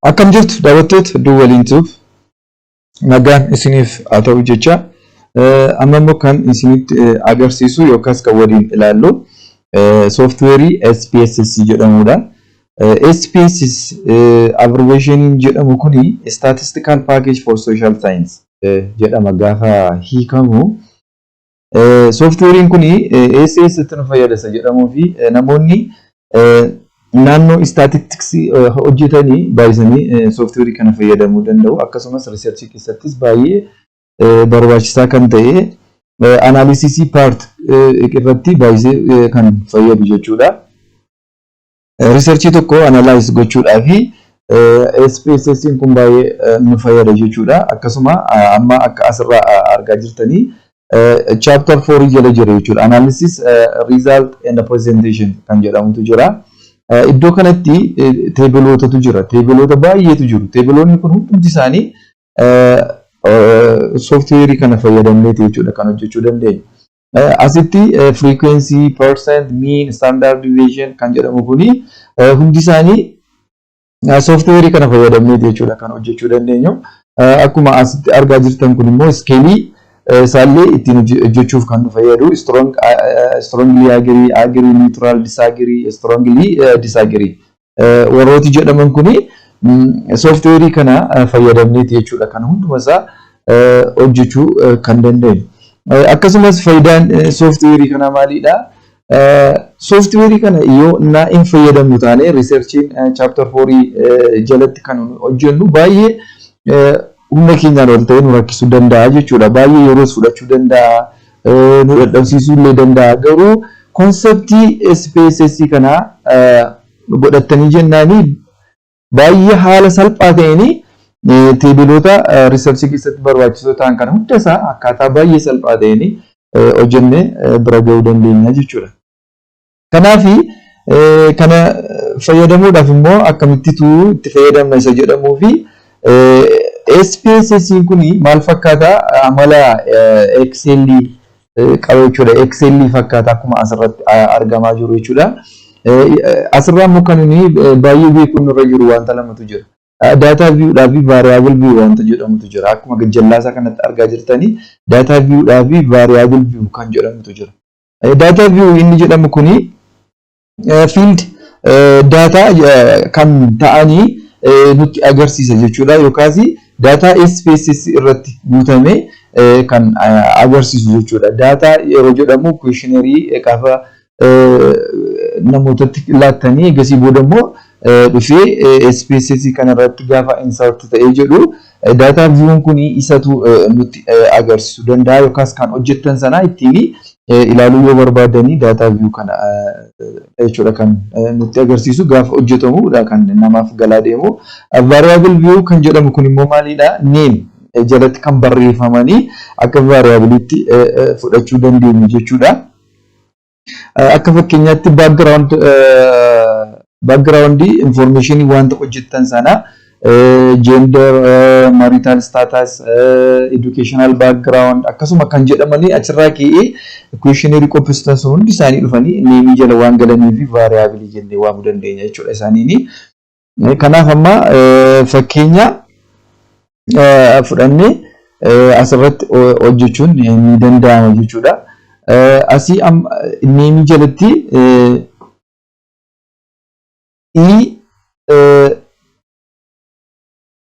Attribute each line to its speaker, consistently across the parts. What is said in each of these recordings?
Speaker 1: Akkam jirtu daawwattoota Hedduu waliin tuuf nagaan isiniif haa ta'u jecha amma immoo kan isinitti agarsiisu yookaas kan waliin ilaallu sooftiweerii SPSS jedhamudha. SPSS abbreviation jedhamu kuni Statistical Package for Social Science jedhama gaafa hiikamu. Sooftiweeriin kuni SPSS nu fayyada jedhamuu fi namoonni naannoo statistics hojjetanii baay'isanii sooftiweerii kana fayyadamuu danda'u. Akkasumas research keessattis baay'ee barbaachisaa kan ta'e analysis part irratti baay'ee kan fayyadu jechuudha. Research tokko analyze gochuudhaaf SPSS kun baay'ee nu fayyada jechuudha. Akkasuma amma akka asirraa argaa jirtanii chapter 4 jala jira jechuudha. Analysis, result and presentation kan jedhamutu jira. Iddoo kanatti teebilootatu jira. Teebiloota baay'eetu jiru. Teebiloonni kun hundi isaanii sooftiweerii kana fayyadamnee jechuudha kan hojjechuu dandeenyu. Asitti frequency, percent, mean, standard deviation kan jedhamu kuni hundi isaanii sooftiweerii kana fayyadamnee jechuudha kan hojjechuu dandeenyu. Akkuma asitti argaa jirtan kun immoo skeelii Sally ittiin hojjechuuf kan nu fayyadu strongly agree, neutral, disagree, strongly disagree. Warrooti jedhaman kuni sooftiweerii kana fayyadamnee jechuudha kan hundumasaa hojjechuu kan dandeenyu. Akkasumas faayidaan sooftiweerii kana maalidha? Sooftiweerii kana yoo hin fayyadamnu taane researchiin chapter 4 jalatti kan hojjennu baay'ee humna keenyaan ol ta'ee nu rakkisuu danda'a jechuudha. Baay'ee yeroo fudhachuu danda'a, nu dadhabsiisuu illee danda'a. Garuu konseptii SPSS kana godhattanii jennaanii baay'ee haala salphaa ta'een teebiloota research keessatti barbaachisoo ta'an kana hundasaa akkaataa baay'ee salphaa ta'een hojjennee bira ga'uu dandeenya jechuudha. Kanaaf kana fayyadamuudhaaf immoo akkamittitu itti fayyadamna isa jedhamuu fi SPSS kuni maal fakkaata? Amala Excel qaba jechuudha. Excel fakkaata akkuma asirratti argamaa jiru jechuudha. Asirraa immoo kan inni baay'ee beekuun irra jiru wanta lamatu jira. Data view fi variable view wanta jedhamutu jira. Akkuma gajjallaasaa kanatti argaa jirtanii data view fi variable view kan jedhamutu jira. Data view inni jedhamu kuni field data kan ta'anii nutti agarsiisa jechuudha. Yookaas data SPSS irratti guutame kan agarsiisu jechuudha. Data yeroo jedhamu questionnaire gaafa namootatti laattanii egasii booda immoo dhufee SPSS kana irratti gaafa insert ta'ee jedhu data view kun isatu nutti agarsiisu danda'a. Yookaas kan hojjettan sana ittiin ilaaluu yoo barbaadanii data view kana jechuudha kan nutti agarsiisu gaafa hojjetamu kan namaaf galaa deemu. Variable view kan jedhamu kun immoo maalidha? Name jalatti kan barreeffamanii akka variabilitti fudhachuu dandeenyu jechuudha. Akka fakkeenyaatti background information wanta hojjettan sana gender, marital status, educational background akkasuma kan jedhamanii achirraa ka'ee questionnaire qopheessitan sun hundi isaanii dhufanii name jala waan galanii fi variable jennee waamuu dandeenya jechuudha isaaniini. Kanaaf amma fakkeenya fudhannee asirratti hojjechuun ni danda'ama jechuudha. Asii name jalatti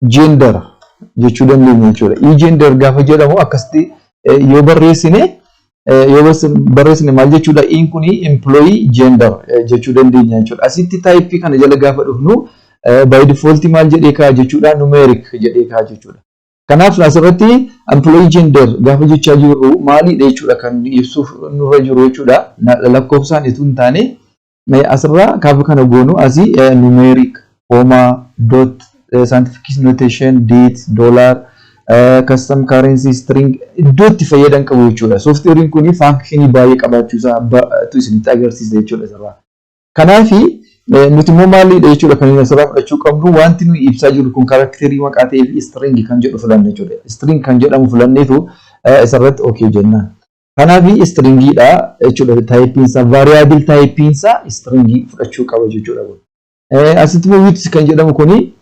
Speaker 1: gender jechuu dandeenya jechuudha. Gender gaafa jedhamu akkasitti yoo barreessine maal jechuudha? Kuni employee gender jechuu dandeenya jechuudha. Asitti type kana jala gaafa dhufnu by default maal jedhee kaa jechuudha? Numeric jedhee kaa jechuudha. Kanaaf asirratti employee gender gaafa jechaa jirru maalidha jechuudha kan ibsuuf nurra jiru jechuudha. Lakkoofsaan itoo hin taane asirraa gaafa kana goonu asii numeric, comma, dot, scientific notation, date, dollar, custom currency, string iddootti fayyadan qabu jechuudha. Sooftiweeriin kun faankishinii baay'ee qabaachuusaa isinitti agarsiisa jechuudha asirraa. Kanaaf nuti immoo maalidha jechuudha kan asirraa fudhachuu qabnu wanti nuyi ibsaa jiru kun karakterii maqaa ta'ee fi string kan jedhu filanne jechuudha. String kan jedhamu filanneetu isarratti okay jennaan. Kanaaf stringiidha jechuudha. Typinsa variable typinsa stringii fudhachuu qaba jechuudha. Asitti immoo width kan jedhamu kuni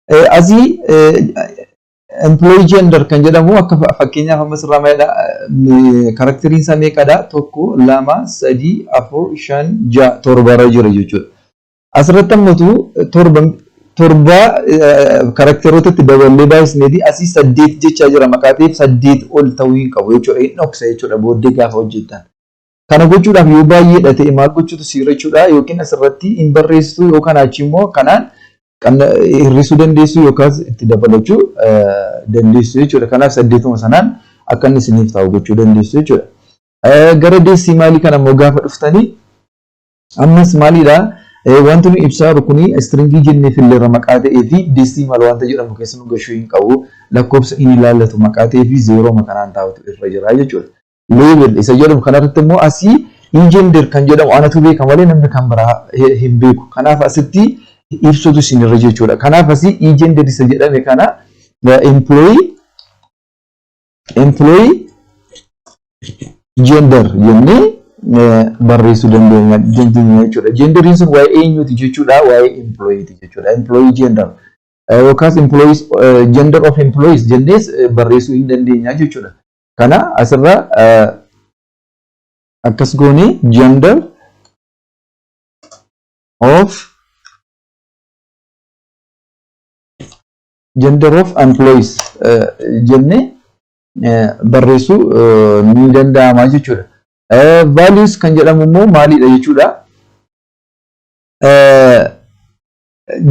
Speaker 1: Asii employee gender kan jedhamu akka fakkeenyaaf amma sirraa maayidha karakteriin isaa meeqadha tokko lama sadii afur shan ja'a torbarra jira jechuudha. Asirratti ammatu torba karakterootatti daballee baay'isneeti asii 8 jechaa jira maqaateef 8 ol ta'uu hin qabu jechuudha. Inni dhoksa jechuudha booddee gaafa hojjetan. Kana gochuudhaaf yoo baay'eedha ta'e maal gochuutu siira jechuudha yookiin asirratti hin barreessitu yookaan achi immoo kanaan hir'isuu dandeessu yookaas itti dabalachuu dandeessu jechuudha. Kanaaf 8 sanaan akka inni isiniif ta'u gochuu dandeessu jechuudha. Gara deesimaalii kana immoo gaafa dhuftanii ammas maalidha wanti nu ibsaa rukuni stringii jennee fillerra maqaa ta'ee fi decimal wanta jedhamu keessa nu gashuu hin qabu lakkoofsa inni ilaallatu maqaa ta'ee fi 0 makanaan taa'utu irra jira jechuudha. Label isa jedhamu kanarratti immoo asii gender kan jedhamu anatu beeka malee namni kan biraa hin beeku. Kanaaf asitti ibsutu isinirra jechuudha. Kanaaf asii gender isa jedhame kana employee gender jennee barreessuu dandeenya jechuudha. Genderiin sun waa'ee eenyuti jechuudha waa'ee employeeti jechuudha. Employee gender yookaas employees gender of employees jennees barreessuu hin dandeenya jechuudha. Kana asirra akkas goone gender of employees jennee barreessuu ni danda'ama jechuudha. Values kan jedhamu immoo maalidha jechuudha.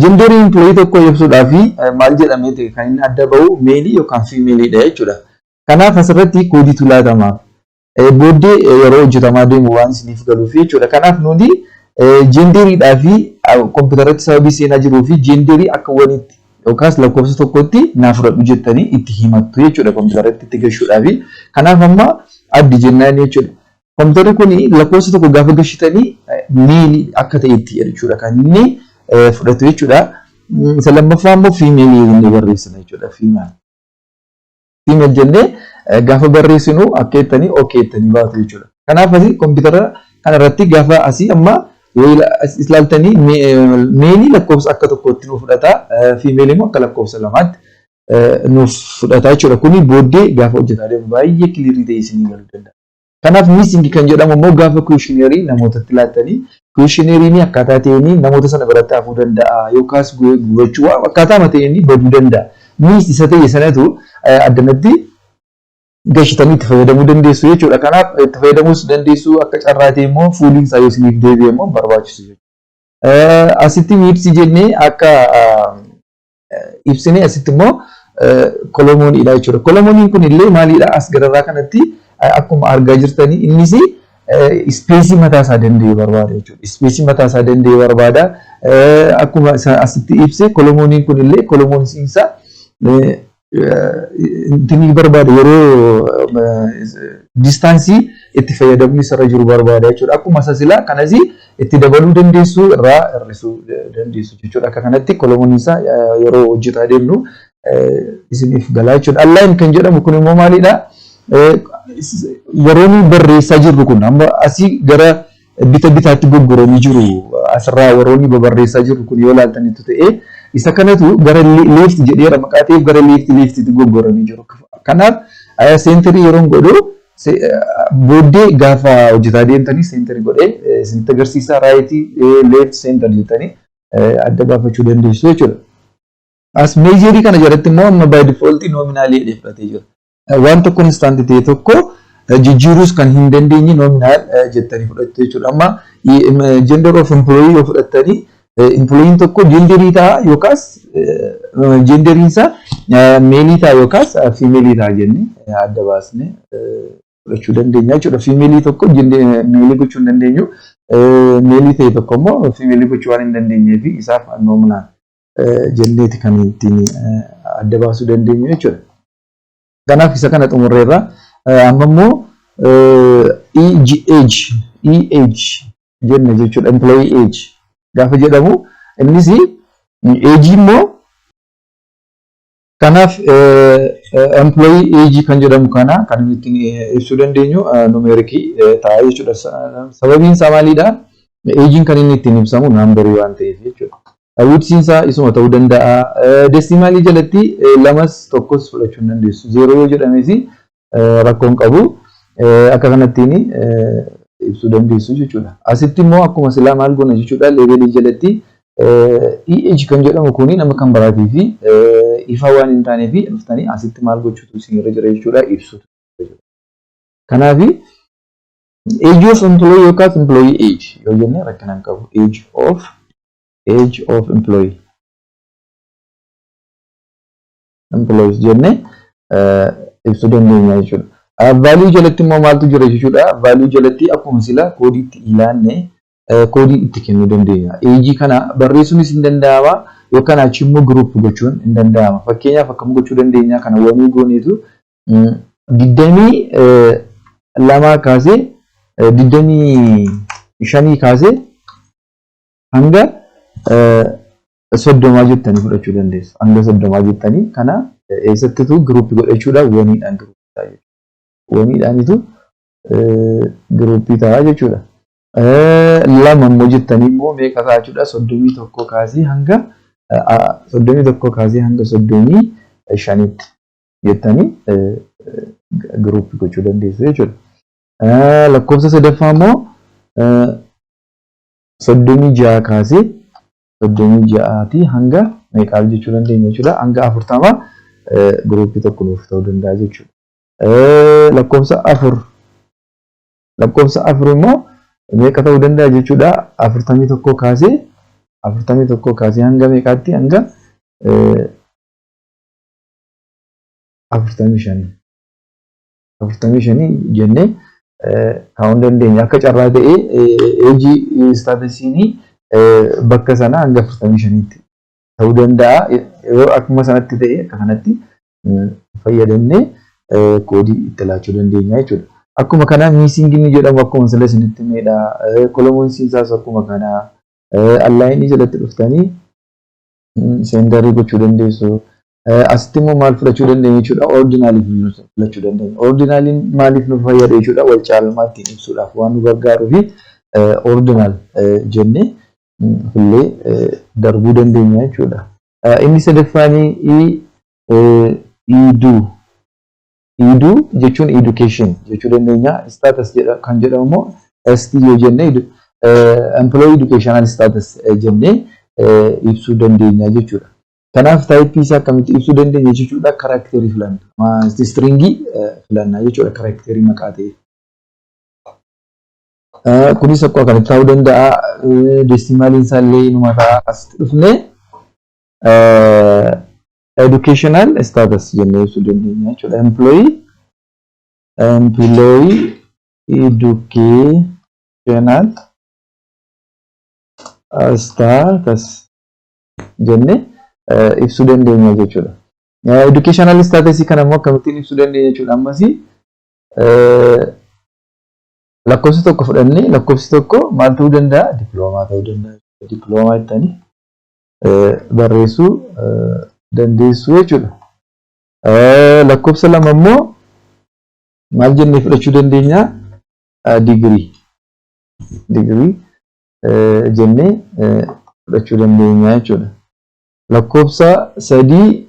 Speaker 1: Gender employee tokko ibsuudhaaf maal jedhamee kan inni adda ba'u male yookaan female dha jechuudha. Kanaaf asirratti koodiitu laatama. Booddee yeroo hojjetamaa deemu waan isiniif galuuf jechuudha. Kanaaf nuti genderiidhaa fi kompiitaratti sababii seenaa jiruu fi genderii akka walitti yookaas lakkoofsa tokkotti naaf fudhadhu jettanii itti himattu jechuudha kompiitaratti itti gashuudhaaf. Kanaaf amma addi jennaan jechuudha. Kompiitarri kun lakkoofsa tokko gaafa gashitanii male akka ta'etti jechuudha kan inni fudhatu jechuudha. Isa lammaffaa immoo female jennee barreessina jechuudha. Female jennee gaafa barreessinu akka jettanii okay jettanii baatu jechuudha. Kanaaf asii kompiitara kanarratti gaafa asii amma ilaaltanii male lakkoofsa akka tokkotti nuuf fudhata. Female immoo akka lakkoofsa lamaatti nuuf fudhata jechuudha. Kuni booddee gaafa hojjetaa deemu baay'ee kiliirii ta'e isinii galuu danda'a. Kanaaf missing kan jedhamu immoo gaafa questionnaire namootatti laattanii questionnaire akkaataa ta'een namoota sana biratti hafuu danda'a yookaas gochuu akkaataa ta'een baduu danda'a. Miis isa ta'e sanatu addanatti gashitanii itti fayyadamuu dandeessu jechuudha. Kanaaf itti fayyadamuus dandeessu akka carraa ta'e immoo fuuliin isaa yoo isiniif deebi'e immoo barbaachisu jechuudha. Asitti wiidsi jennee akka ibsine asitti immoo kolomooniidha jechuudha. Kolomooniin kun illee maalidha as gararraa kanatti akkuma argaa jirtanii innis ispeesii mataa isaa danda'e barbaada jechuudha. Ispeesii mataa isaa danda'e barbaada. Akkuma asitti ibse kolomooniin kun illee kolomooniin isaa intini barbaada yeroo distaansii itti fayyadamni isarra jiru barbaada jechuudha. Akkuma sasila kanas itti dabaluu dandeessu irraa hir'isuu dandeessu jechuudha. Akka kanatti kolomooniin isaa yeroo hojjetaa deemnu isiniif galaa jechuudha. Align kan jedhamu kun immoo maalidha? Yeroo nu barreessaa jirru kun amma asii gara bitaatti goggoranii jiru asirraa yeroo nu barreessaa jirru kun yoo ilaaltanitti ta'e isa kanatu gara left jedheera maqaa ta'eef gara leftitti goggoranii jiru. Kanaaf seenterii yeroo godhu booddee gaafa hojjetaa deemtanii seenterii godhee isinitti agarsiisa raayitii left center jettanii adda baafachuu dandeessu jechuudha. As meejerii kana jalatti immoo amma by default nominaalii fudhatee jira. Waan tokko instant ta'e tokko jijjiiruus kan hin dandeenye nominaal jettanii fudhattu jechuudha. Amma gender of employee yoo fudhattanii employeen tokko genderii ta'a yookaas genderiin isaa meelii ta'a yookaas fiimeelii ta'a jennee adda baasnee fudhachuu dandeenya jechuudha. Fiimeelii tokko meelii gochuu hin dandeenyu. Meelii ta'e tokko immoo fiimeelii gochuu waan hin dandeenyeef isaaf nominaal jenneeti kan ittiin adda baasuu dandeenyu jechuudha. Kanaaf isa kana xumurreerra. Amma immoo age jenne jechuudha. Employee age gaafa jedhamu innis age immoo kanaaf employee age kan jedhamu kana kan ittiin ibsuu dandeenyu numeerikii ta'a jechuudha. Sababiin isaa maalidha? Agein kan inni ittiin ibsamu naambarii waan ta'eef jechuudha. Wibsiinsaa isuma ta'uu danda'a. Desimaalii jalatti lamas tokkos fudhachuu hin dandeessu. Zeeroo yoo jedhames rakkoon qabu. Akka kanattiin ibsuu dandeessu jechuudha. Asitti immoo akkuma silaa maal goona jechuudha. Leevelii jalatti EH kan jedhamu kuni nama kan baraatii fi ifa waan hin taaneef dhuftanii asitti maal gochuutu isinirra jira jechuudha ibsutu. Kanaaf age of employee yookaas employee age yoo jenne rakkinaan qabu. Age of employee. Employees jenne ibsuu dandeenya jechuudha. Value jalatti immoo maaltu jira jechuudha. Value jalatti akkuma sila koodiitti ilaanne koodii itti kennuu dandeenya. Age kana barreessuunis hin danda'ama yookaan achi immoo group gochuun hin danda'ama. Fakkeenyaaf akkam gochuu dandeenya kana wanii gooneetu 22 kaasee 25 kaasee hanga 30 jettanii fudhachuu dandeessu. Hanga 30 jettanii kana eessattitu group godhachuudhaaf waniidhaan group ta'a jechuudha. Waniidhaanitu group ta'a jechuudha. Lama immoo jettanii immoo meeqa ta'a jechuudha. 31 kaasee hanga 35 jettanii group gochuu dandeessu jechuudha. Lakkoofsa sadaffaa immoo 36 kaasee 36 hanga meeqaaf jechuu dandeenya jechuudha. Hanga 40 group tokko nuuf ta'uu danda'a jechuudha. Lakkoofsa 4 immoo meeqa ta'uu danda'a jechuudha. 41 kaasee hanga meeqaatti hanga 45 jennee kaa'uu dandeenya. Akka carraa ta'ee age staatusiin bakka sana hanga 45tti ta'uu danda'a. Yoo akkuma sanatti ta'e akka kanatti fayyadamnee koodii itti laachuu dandeenya jechuudha. Akkuma kana miisingin jedhamu akkuma sila isinitti meedha. Kolomoonsiinsaas akkuma kana allaayinii jalatti dhuftanii seendarii gochuu dandeessu. Asitti immoo maal fudhachuu dandeenya jechuudha. Ordinaalii fudhachuu dandeenya. Ordinaaliin maaliif nu fayyada jechuudha. Wal caalmaa ittiin ibsuudhaaf waan nu gargaaruu fi ordinaal jennee illee darbuu dandeenya jechuudha. Inni sadaffaanii iduu jechuun education jechuu dandeenya. Status kan jedhamu immoo ST yoo jenne employee educational status jennee ibsuu dandeenya jechuudha. Kanaaf taayipii isaa akkamitti ibsuu dandeenya jechuudha. Karakterii filanna. Stringii filanna jechuudha. Karakterii maqaa ta'e. Kunis akkuma kanatti ta'uu danda'a. Deesimaaliin isaallee inuma ta'a. Asitti dhufnee educational status jennee ibsuu dandeenya jechuudha. Employee educational status jennee ibsuu dandeenya jechuudha. Educational status kana immoo akkamittiin ibsuu dandeenya jechuudha. Ammas lakkoofsa tokko fudhannee lakkoofsi tokko maal ta'uu danda'a? Diploomaa ta'uu danda'a. Diploomaa jettanii barreessuu dandeessu jechuudha. Lakkoofsa lama immoo maal jennee fudhachuu dandeenya? Digirii jennee fudhachuu dandeenya jechuudha. Lakkoofsa sadii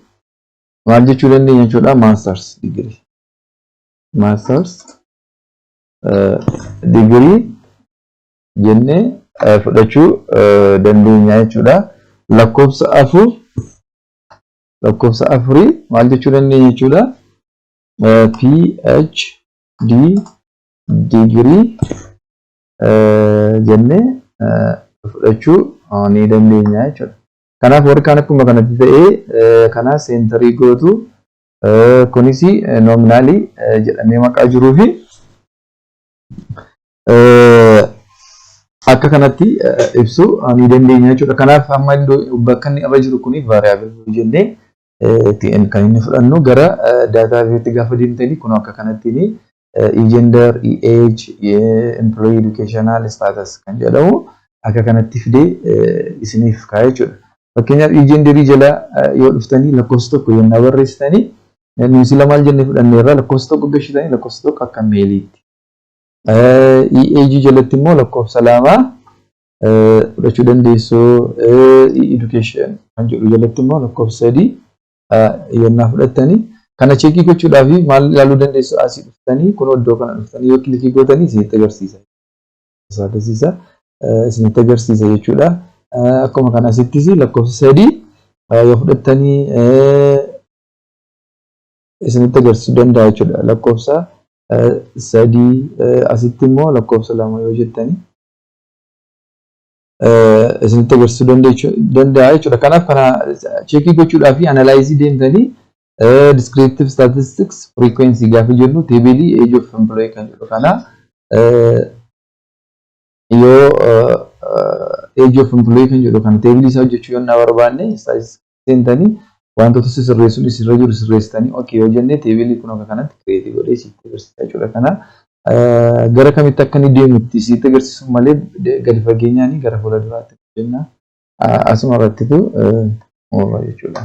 Speaker 1: maal jechuu dandeenya jechuudha? Masters degree. Masters degree jennee fudhachuu dandeenya jechuudha. Lakkoofsa afurii maal jechuu dandeenya jechuudha? PhD degree jennee fudhachuu ni dandeenya jechuudha. Kanaaf warri kaan akkuma kanatti ta'ee kana seentarii gootu kunis nominaalii jedhamee maqaa jiruu fi akka kanatti ibsuu ni dandeenya jechuudha. Kanaaf amma bakka inni irra jiru kuni variable jennee kan inni fudhannu gara daatabeetti gaafa deemtanii kun akka kanatti gender, age, employee educational status kan jedhamu akka kanatti fidee isiniif kaa'ee jechuudha. Fakkeenyaaf genderii jala yoo dhuftanii lakkoofsa tokko yennaa barreessitanii nuti lama jennee fudhanneerra lakkoofsa tokko gashitanii lakkoofsa tokko akka meeliitti. Age jalatti immoo lakkoofsa lama fudhachuu dandeessu education kan jedhu jalatti immoo lakkoofsa 3 yennaa fudhattanii kana cheekii gochuudhaaf maal ilaaluu dandeessu asii dhuftanii kun iddoo kana dhuftanii yoo kilikii gootanii isinitti agarsiisa. Isinitti agarsiisa jechuudha. Akkuma kana asittis lakkoofsa 3 yoo fudhattanii isinitti agarsiisuu danda'a jechuudha. Lakkoofsa 3 asitti immoo lakkoofsa 2 yoo jettanii isinitti agarsiisuu danda'a jechuudha. Kanaaf kana cheekii gochuudhaaf analyzii deemtanii descriptive statistics frequency gaafa jennu teebilii age of employee kan jedhu kana yoo age of employee kan jedhu kana teebilii isaa hojjechuu yoo barbaanne seentanii wantoota sirreessuun isirra jiru sirreessitanii okay yoo jenne teebilii kun akka kanatti create godhee sitti agarsiisa jechuudha. Kana gara kamitti akka inni deemutti sitti agarsiisu malee gadi fageenyaan gara fuula duraatti jenna asuma irrattitu jechuudha.